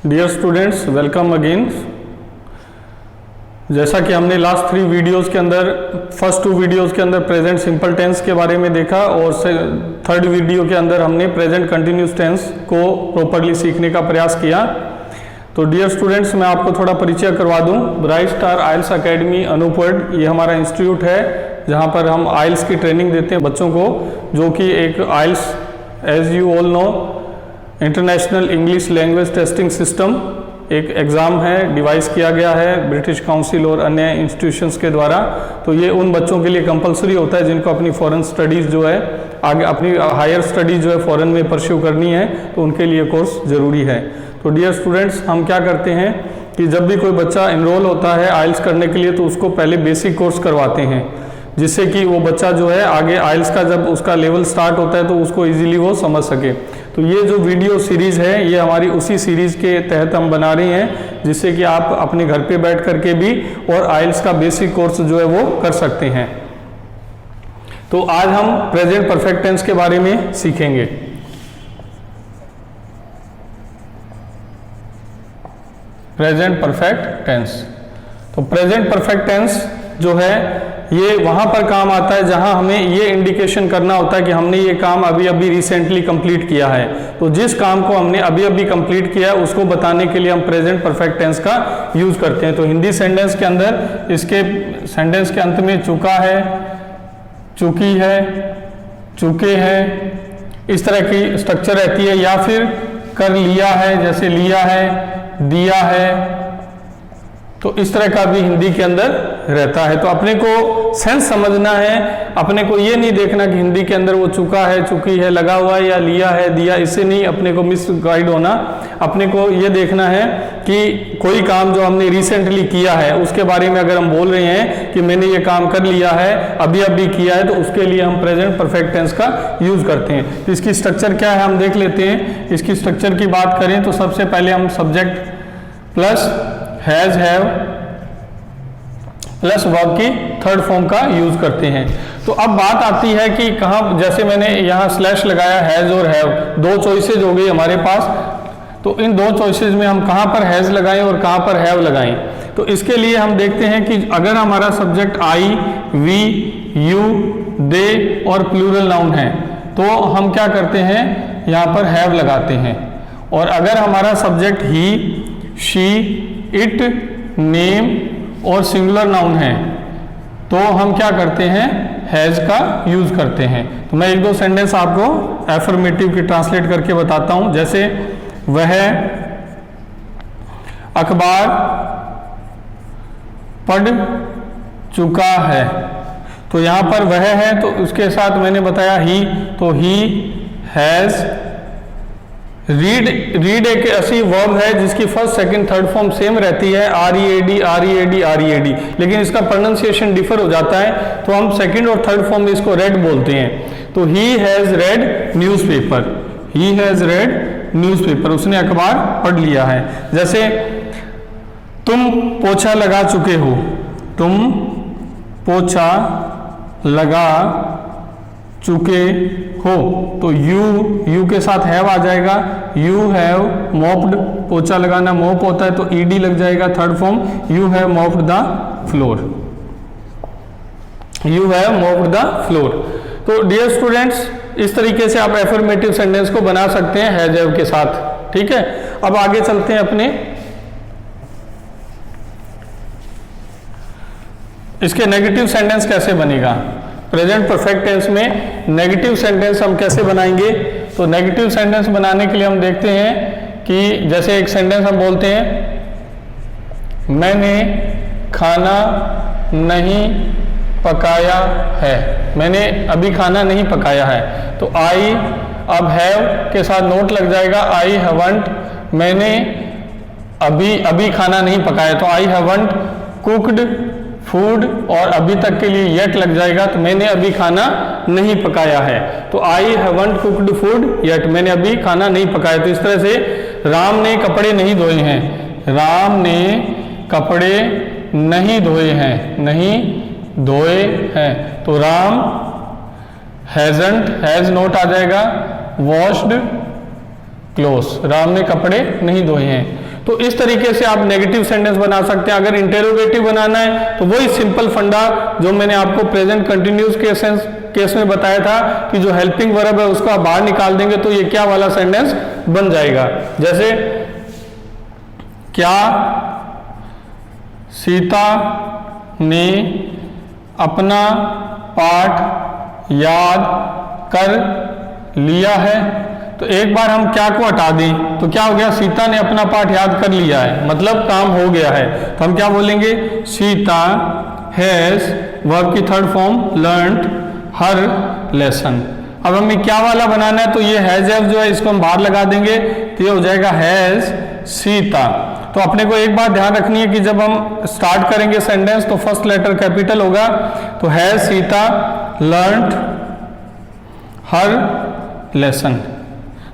Dear students, welcome again. जैसा कि हमने लास्ट 3 वीडियोस के अंदर, फर्स्ट 2 वीडियोस के अंदर प्रेजेंट सिंपल टेंस के बारे में देखा और थर्ड वीडियो के अंदर हमने प्रेजेंट कंटिन्यूस टेंस को प्रॉपरली सीखने का प्रयास किया। तो डियर स्टूडेंट्स, मैं आपको थोड़ा परिचय करवा दूं। ब्राइट स्टार आइल्स अकेडमी अनूपवर्ड, ये हमारा इंस्टीट्यूट है जहां पर हम आइल्स की ट्रेनिंग देते हैं बच्चों को, जो कि एक IELTS as you all know international English language testing system एक एग्ज़ाम है, डिवाइस किया गया है ब्रिटिश काउंसिल और अन्य इंस्टीट्यूशंस के द्वारा। तो ये उन बच्चों के लिए कंपलसरी होता है जिनको अपनी फॉरेन स्टडीज़ जो है, आगे अपनी हायर स्टडीज़ जो है फॉरेन में परस्यू करनी है, तो उनके लिए कोर्स ज़रूरी है। तो डियर स्टूडेंट्स, हम क्या करते हैं कि जब भी कोई बच्चा इनरोल होता है आइल्स करने के लिए तो उसको पहले बेसिक कोर्स करवाते हैं, जिससे कि वो बच्चा जो है आगे आइल्स का जब उसका लेवल स्टार्ट होता है तो उसको इजीली वो समझ सके। तो ये जो वीडियो सीरीज़ है ये हमारी उसी सीरीज़ के तहत हम बना रहे हैं, जिससे कि आप अपने घर पे बैठ करके भी और आइल्स का बेसिक कोर्स जो है वो कर सकते हैं। तो आज हम प्रेजेंट परफेक्ट टेंस के बारे में सीखेंगे। Present perfect tense. तो प्रेजेंट परफेक्ट टेंस जो है ये वहां पर काम आता है जहां हमें ये इंडिकेशन करना होता है कि हमने ये काम अभी अभी रिसेंटली कंप्लीट किया है। तो जिस काम को हमने अभी अभी कंप्लीट किया है उसको बताने के लिए हम प्रेजेंट परफेक्ट टेंस का यूज करते हैं। तो हिंदी सेंटेंस के अंदर इसके सेंटेंस के अंत में चुका है, चुकी है, चुके हैं, इस तरह की स्ट्रक्चर रहती है। या फिर कर लिया है, जैसे लिया है, दिया है, तो इस तरह का भी हिंदी के अंदर रहता है। तो अपने को सेंस समझना है, अपने को ये नहीं देखना कि हिंदी के अंदर वो चुका है, चुकी है लगा हुआ है या लिया है, दिया, इससे नहीं अपने को मिस गाइड होना। अपने को ये देखना है कि कोई काम जो हमने रिसेंटली किया है उसके बारे में अगर हम बोल रहे हैं कि मैंने ये काम कर लिया है, अभी अभी किया है, तो उसके लिए हम प्रेजेंट परफेक्ट टेंस का यूज करते हैं। तो इसकी स्ट्रक्चर क्या है हम देख लेते हैं। इसकी स्ट्रक्चर की बात करें तो सबसे पहले हम subject plus has have plus verb की थर्ड फॉर्म का यूज करते हैं। तो अब बात आती है कि कहाँ, जैसे मैंने यहाँ स्लैश लगाया हैज और हैव, 2 चॉइसेज हो गई हमारे पास। तो इन 2 चॉइसेज में हम कहाँ पर हैज लगाएं और कहाँ पर हैव लगाएं। तो इसके लिए हम देखते हैं कि अगर हमारा सब्जेक्ट आई, वी, यू, दे और प्लूरल नाउन है तो हम क्या करते हैं, यहाँ पर हैव लगाते हैं। और अगर हमारा subject he, she, it, name और सिंगुलर नाउन है तो हम क्या करते हैं, हैज का यूज करते हैं। तो मैं 1-2 सेंटेंस आपको एफर्मेटिव की ट्रांसलेट करके बताता हूं। जैसे वह अखबार पढ़ चुका है, तो यहां पर वह है तो उसके साथ मैंने बताया ही, तो ही हैज। रीड एक ऐसी वर्ब है जिसकी first, second, third form same रहती है, READ, READ, READ, लेकिन इसका प्रोनाउंसिएशन डिफर हो जाता है। तो हम सेकंड और थर्ड फॉर्म में इसको रेड बोलते हैं। तो he has red newspaper, he has red newspaper, उसने अखबार पढ़ लिया है। जैसे तुम पोछा लगा चुके हो, तुम पोछा लगा चुके हो, तो यू के साथ हैव आ जाएगा। यू हैव मॉप्ड, पोछा लगाना मॉप होता है तो ED लग जाएगा third form, you have mopped the floor, you have mopped the floor. तो डियर स्टूडेंट्स, इस तरीके से आप एफर्मेटिव सेंटेंस को बना सकते हैं हैज हैव के साथ। ठीक है, अब आगे चलते हैं अपने इसके नेगेटिव सेंटेंस कैसे बनेगा। प्रेजेंट परफेक्ट टेंस में नेगेटिव सेंटेंस हम कैसे बनाएंगे। तो नेगेटिव सेंटेंस बनाने के लिए हम देखते हैं कि जैसे एक सेंटेंस हम बोलते हैं, मैंने खाना नहीं पकाया है, मैंने अभी खाना नहीं पकाया है। तो आई, अब हैव के साथ नोट लग जाएगा, आई हैवंट, मैंने अभी खाना नहीं पकाया, तो आई हैवंट कुक्ड फूड, और अभी तक के लिए येट लग जाएगा, तो मैंने अभी खाना नहीं पकाया है। तो I haven't cooked food yet, मैंने अभी खाना नहीं पकाया। तो इस तरह से राम ने कपड़े नहीं धोए हैं, राम ने कपड़े नहीं धोए हैं, नहीं धोए हैं। तो राम हैजंट, हैज नोट आ जाएगा, वॉश्ड क्लोथ्स, राम ने कपड़े नहीं धोए हैं। तो इस तरीके से आप नेगेटिव सेंटेंस बना सकते हैं। अगर इंटेरोगेटिव बनाना है तो वही सिंपल फंडा जो मैंने आपको प्रेजेंट कंटिन्यूस केस में बताया था कि जो हेल्पिंग वर्ब है उसको आप बाहर निकाल देंगे तो ये क्या वाला सेंटेंस बन जाएगा। जैसे क्या सीता ने अपना पाठ याद कर लिया है। तो एक बार हम क्या को हटा दें तो क्या हो गया, सीता ने अपना पाठ याद कर लिया है, मतलब काम हो गया है। तो हम क्या बोलेंगे, सीता हैज, वर्ब की थर्ड फॉर्म, लर्न्ड हर लेसन। अब हमें क्या वाला बनाना है तो ये हैज हैव जो है इसको हम बाहर लगा देंगे तो ये हो जाएगा हैज सीता। तो अपने को एक बात ध्यान रखनी है कि जब हम स्टार्ट करेंगे सेंटेंस तो फर्स्ट लेटर कैपिटल होगा। तो has Sita learned her lesson.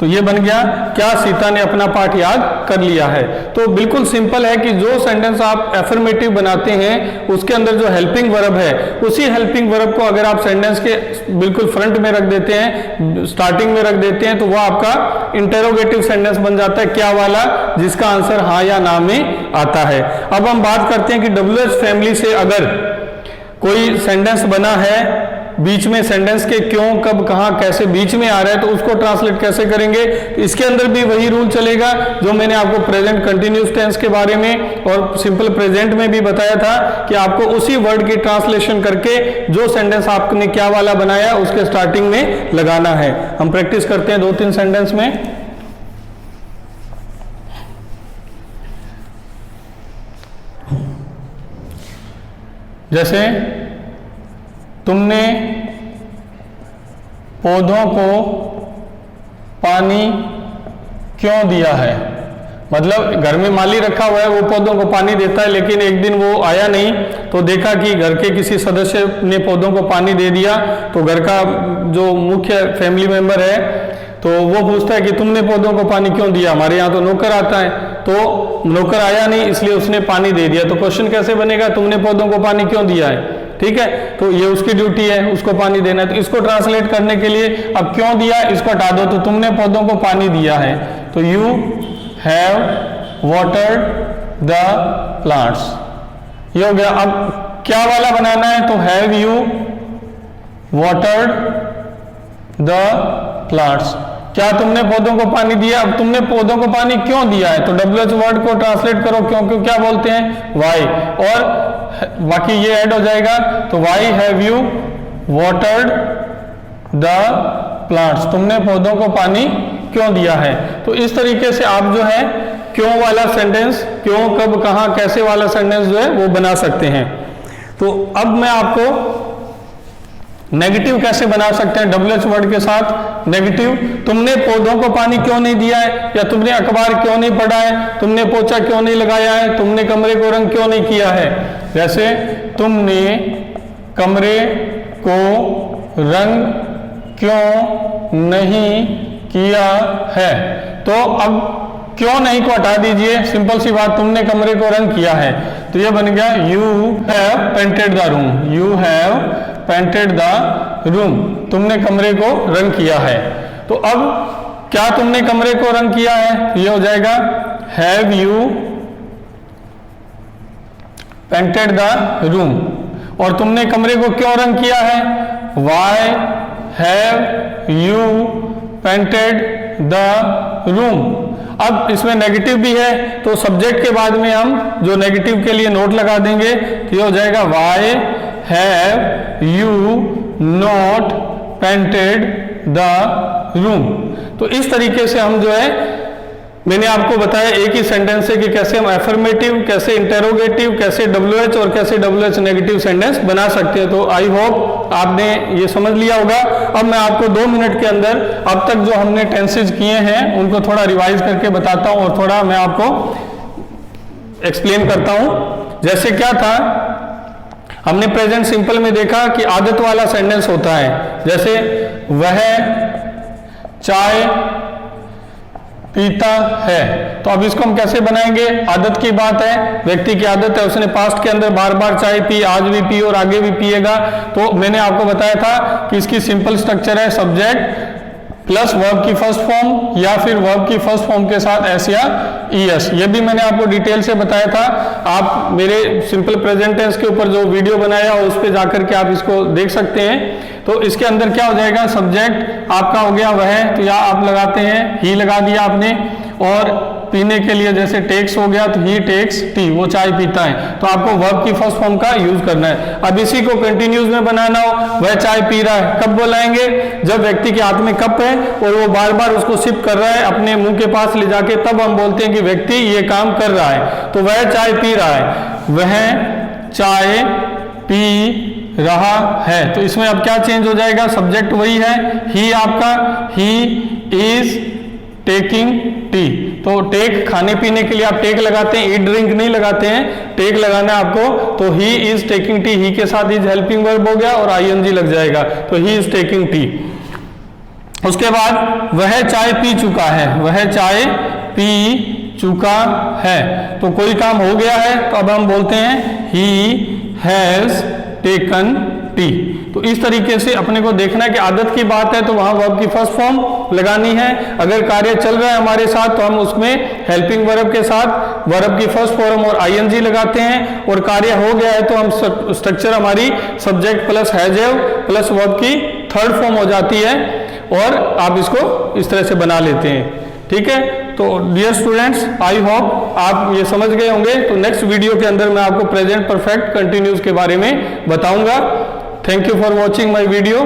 तो ये बन गया क्या सीता ने अपना पाठ याद कर लिया है। तो बिल्कुल सिंपल है कि जो सेंटेंस आप एफर्मेटिव बनाते हैं उसके अंदर जो हेल्पिंग वर्ब है उसी हेल्पिंग वर्ब को अगर आप सेंटेंस के बिल्कुल फ्रंट में रख देते हैं, स्टार्टिंग में रख देते हैं, तो वह आपका इंटेरोगेटिव सेंटेंस बन जाता है, क्या वाला, जिसका आंसर हाँ या ना में आता है। अब हम बात करते हैं कि WH फैमिली से अगर कोई सेंटेंस बना है, बीच में सेंटेंस के क्यों, कब, कहां, कैसे बीच में आ रहा है तो उसको ट्रांसलेट कैसे करेंगे। तो इसके अंदर भी वही रूल चलेगा जो मैंने आपको प्रेजेंट कंटिन्यूस टेंस के बारे में और सिंपल प्रेजेंट में भी बताया था कि आपको उसी वर्ड की ट्रांसलेशन करके जो सेंटेंस आपने क्या वाला बनाया उसके स्टार्टिंग में लगाना है। हम प्रैक्टिस करते हैं 2-3 सेंटेंस में। जैसे तुमने पौधों को पानी क्यों दिया है, मतलब घर में माली रखा हुआ है, वो पौधों को पानी देता है, लेकिन एक दिन वो आया नहीं तो देखा कि घर के किसी सदस्य ने पौधों को पानी दे दिया। तो घर का जो मुख्य फैमिली मेंबर है तो वो पूछता है कि तुमने पौधों को पानी क्यों दिया, हमारे यहाँ तो नौकर आता है, तो नौकर आया नहीं इसलिए उसने पानी दे दिया। तो क्वेश्चन कैसे बनेगा, तुमने पौधों को पानी क्यों दिया है, ठीक है। तो ये उसकी ड्यूटी है, उसको पानी देना है। तो इसको ट्रांसलेट करने के लिए अब क्यों दिया इसको हटा दो, तो तुमने पौधों को पानी दिया है, तो you have watered the plants, ये हो गया। अब क्या वाला बनाना है, तो have you watered the plants, क्या तुमने पौधों को पानी दिया। अब तुमने पौधों को पानी क्यों दिया है, तो WH वर्ड को ट्रांसलेट करो, क्यों क्या बोलते हैं, वाई, और बाकी ये ऐड हो जाएगा। तो why have you watered the plants, तुमने पौधों को पानी क्यों दिया है। तो इस तरीके से आप जो है क्यों वाला सेंटेंस, क्यों, कब, कहां, कैसे वाला सेंटेंस जो है वो बना सकते हैं। तो अब मैं आपको नेगेटिव कैसे बना सकते हैं WH वर्ड के साथ। नेगेटिव, तुमने पौधों को पानी क्यों नहीं दिया है, या तुमने अखबार क्यों नहीं पढ़ा है, तुमने पोछा क्यों नहीं लगाया है, तुमने कमरे को रंग क्यों नहीं किया है। जैसे तुमने कमरे को रंग क्यों नहीं किया है, तो अब क्यों नहीं को हटा दीजिए, सिंपल सी बात, तुमने कमरे को रंग किया है, तो ये बन गया you have painted the room, you have painted the room, तुमने कमरे को रंग किया है। तो अब क्या तुमने कमरे को रंग किया है, ये हो जाएगा have you painted the room. और तुमने कमरे को क्यों रंग किया है, why have you painted the room. अब इसमें नेगेटिव भी है तो सब्जेक्ट के बाद में हम जो नेगेटिव के लिए नोट लगा देंगे, तो ये हो जाएगा why have you not painted the room. तो इस तरीके से हम जो है मैंने आपको बताया एक ही सेंटेंस से कि कैसे हम एफर्मेटिव, कैसे इंटेरोगेटिव, कैसे WH और कैसे WH नेगेटिव सेंटेंस बना सकते हैं। तो आई होप आपने ये समझ लिया होगा। अब मैं आपको 2 मिनट के अंदर अब तक जो हमने टेंसेज किए हैं उनको थोड़ा रिवाइज करके बताता हूं और थोड़ा मैं आपको एक्सप्लेन करता हूं। जैसे क्या था, हमने प्रेजेंट सिंपल में देखा कि आदत वाला सेंटेंस होता है, जैसे वह चाय पीता है। तो अब इसको हम कैसे बनाएंगे, आदत की बात है, व्यक्ति की आदत है, उसने पास्ट के अंदर बार बार चाय पी, आज भी पी और आगे भी पिएगा। तो मैंने आपको बताया था कि इसकी सिंपल स्ट्रक्चर है सब्जेक्ट प्लस वर्ब की फर्स्ट फॉर्म या फिर वर्ब की फर्स्ट फॉर्म के साथ एस या ईएस। ये भी मैंने आपको डिटेल से बताया था। आप मेरे सिंपल प्रेजेंट टेंस के ऊपर जो वीडियो बनाया उस पर जाकर के आप इसको देख सकते हैं। तो इसके अंदर क्या हो जाएगा, सब्जेक्ट आपका हो गया वह, तो या आप लगाते हैं ही लगा दिया आपने, और पीने के लिए जैसे टेक्स हो गया तो ही टेक्स टी, वो चाय पीता है। तो आपको वर्ब की फर्स्ट फॉर्म का यूज करना है। अब इसी को कंटिन्यूस में बनाना हो, वह चाय पी रहा है, कब बुलाएंगे, जब व्यक्ति के हाथ में कप है और वो बार बार उसको सिप कर रहा है अपने मुंह के पास ले जाके, तब हम बोलते हैं कि व्यक्ति ये काम कर रहा है। तो वह चाय पी रहा है, वह चाय पी रहा है। तो इसमें अब क्या चेंज हो जाएगा, सब्जेक्ट वही है, ही आपका, ही इज टेकिंग टी। तो टेक खाने पीने के लिए आप टेक लगाते हैं, ईट ड्रिंक नहीं लगाते हैं, टेक लगाना है आपको। तो ही इज टेकिंग टी, ही के साथ इज हेल्पिंग वर्ब हो गया और आईएनजी लग जाएगा, तो ही इज टेकिंग टी। उसके बाद वह चाय पी चुका है, वह चाय पी चुका है। तो कोई काम हो गया है तो अब हम बोलते हैं ही हैज टेकन टी। तो इस तरीके से अपने को देखना है कि आदत की बात है तो वहां वर्ब की फर्स्ट फॉर्म लगानी है। अगर कार्य चल रहा है हमारे साथ तो हम उसमें हेल्पिंग वर्ब के साथ वर्ब की फर्स्ट फॉर्म और आईएनजी लगाते हैं, और कार्य हो गया है तो हम स्ट्रक्चर हमारी subject plus has have plus verb की थर्ड फॉर्म हो जाती है, और आप इसको इस तरह से बना लेते हैं। ठीक है, तो डियर स्टूडेंट्स, आई होप आप ये समझ गए होंगे। तो नेक्स्ट वीडियो के अंदर मैं आपको प्रेजेंट परफेक्ट कंटिन्यूस के बारे में बताऊंगा। Thank you for watching my video.